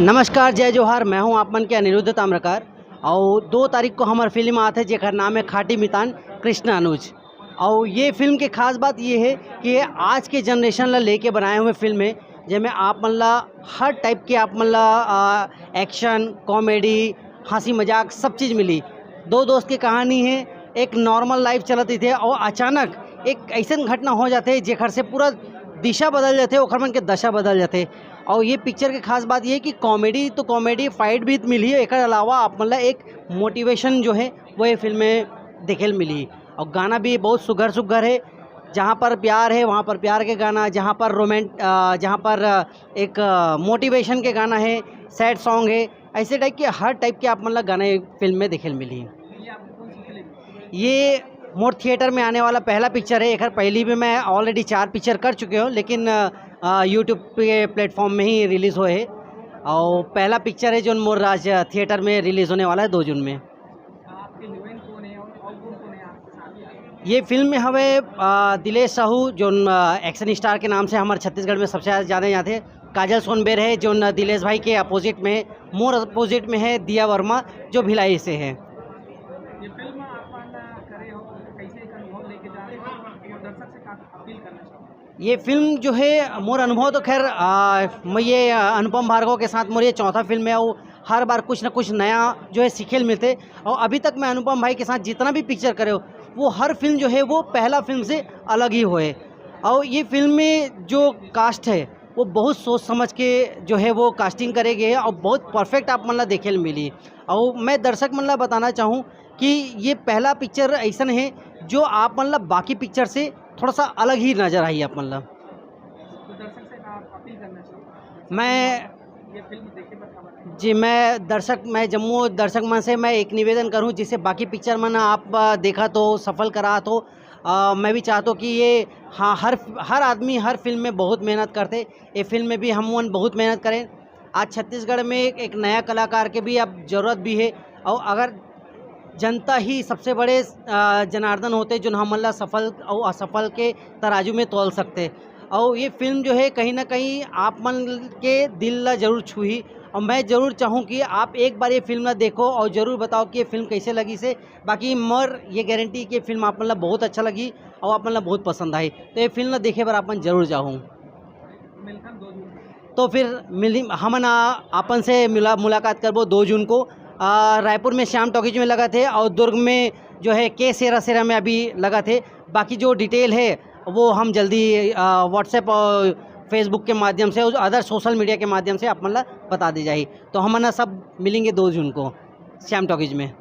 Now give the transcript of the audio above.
नमस्कार, जय जोहार। मैं हूं आप मन के अनिरुद्ध ताम्रकार और 2 तारीख को हमार फिल्म आते जेकर नाम है खाटी मितान कृष्ण अनुज। और ये फिल्म के खास बात ये है कि ये आज के जनरेशन ला लेके बनाए हुए फिल्म है जेमें आप मन ला हर टाइप के आप मन ला एक्शन, कॉमेडी, हंसी मजाक सब चीज़ मिली। 2 दोस्त की कहानी है। एक नॉर्मल लाइफ चलती थे और अचानक एक ऐसा घटना हो जाते जेकर से पूरा दिशा बदल जाते, ओखर मन के दशा बदल जाते। और ये पिक्चर की खास बात ये है कि कॉमेडी तो कॉमेडी फाइट भी मिली है, एक अलावा आप मतलब एक मोटिवेशन जो है वो ये फिल्म में देखे मिली। और गाना भी बहुत सुघर सुघर है। जहाँ पर प्यार है वहाँ पर प्यार के गाना, जहाँ पर जहाँ पर एक मोटिवेशन के गाना है, सैड सॉन्ग है, ऐसे टाइप के हर टाइप के आप मतलब गाने फिल्म में देखे मिली। ये मोर थिएटर में आने वाला पहला पिक्चर है। एक पहली भी मैं ऑलरेडी 4 पिक्चर कर चुके हूँ, लेकिन यूट्यूब के प्लेटफॉर्म में ही रिलीज़ हुए है। और पहला पिक्चर है जो मोर राज थिएटर में रिलीज़ होने वाला है 2 जून में। ये फिल्म में हमें दिलेश साहू जो एक्शन स्टार के नाम से हमारे छत्तीसगढ़ में सबसे ज़्यादा जाने जाते हैं। काजल सोनबेर है जो दिलेश भाई के अपोजिट में, मोर अपोजिट में है दिया वर्मा जो भिलाई से है। ये फिल्म कैसे एक अनुभव लेके जा रहे हैं और दर्शक से अपील करना चाहूँगा। ये फिल्म जो है मोर अनुभव तो खैर मैं ये अनुपम भार्गव के साथ मोर ये चौथा फिल्म है और हर बार कुछ ना कुछ नया जो है सीखे मिलते। और अभी तक मैं अनुपम भाई के साथ जितना भी पिक्चर करे हो वो हर फिल्म जो है वो पहला फिल्म से अलग ही होए। और ये फिल्म में जो कास्ट है वो बहुत सोच समझ के जो है वो कास्टिंग करे गए और बहुत परफेक्ट आप मतलब देखे मिली। और मैं दर्शक मतलब बताना चाहूँ कि ये पहला पिक्चर ऐसा है जो आप मतलब बाकी पिक्चर से थोड़ा सा अलग ही नज़र आई आप मतलब। तो दर्शक से आप अपील करना चाहूँगा। मैं ये फिल्म देखे बताइए। जी मैं जम्मू दर्शक मन से मैं एक निवेदन करूं जिससे बाकी पिक्चर मन आप देखा तो सफल करा तो मैं भी चाहता हूँ कि ये हाँ हर आदमी हर फिल्म में बहुत मेहनत करते। ये फिल्म में भी हम बहुत मेहनत करें। आज छत्तीसगढ़ में एक नया कलाकार के भी अब ज़रूरत भी है। और अगर जनता ही सबसे बड़े जनार्दन होते जो हमला सफल और असफल के तराजू में तोल सकते। और ये फिल्म जो है कहीं ना कहीं आप मन के दिल ला जरूर छूही। और मैं ज़रूर चाहूँ कि आप एक बार ये फिल्म ला देखो और ज़रूर बताओ कि ये फिल्म कैसे लगी से। बाकी मर ये गारंटी कि फिल्म आप मतलब बहुत अच्छा लगी और आप मतलब बहुत पसंद आई तो ये फिल्म ला देखे बार अपन ज़रूर चाहूँ। तो फिर हमन आपन से मुलाकात करबो 2 जून को। रायपुर में श्याम टॉकीज में लगा थे और दुर्ग में जो है के सेरा में अभी लगा थे। बाकी जो डिटेल है वो हम जल्दी व्हाट्सएप और फेसबुक के माध्यम से और अदर सोशल मीडिया के माध्यम से आप मतलब बता दी जाए। तो हम सब मिलेंगे 2 जून को श्याम टॉकीज में।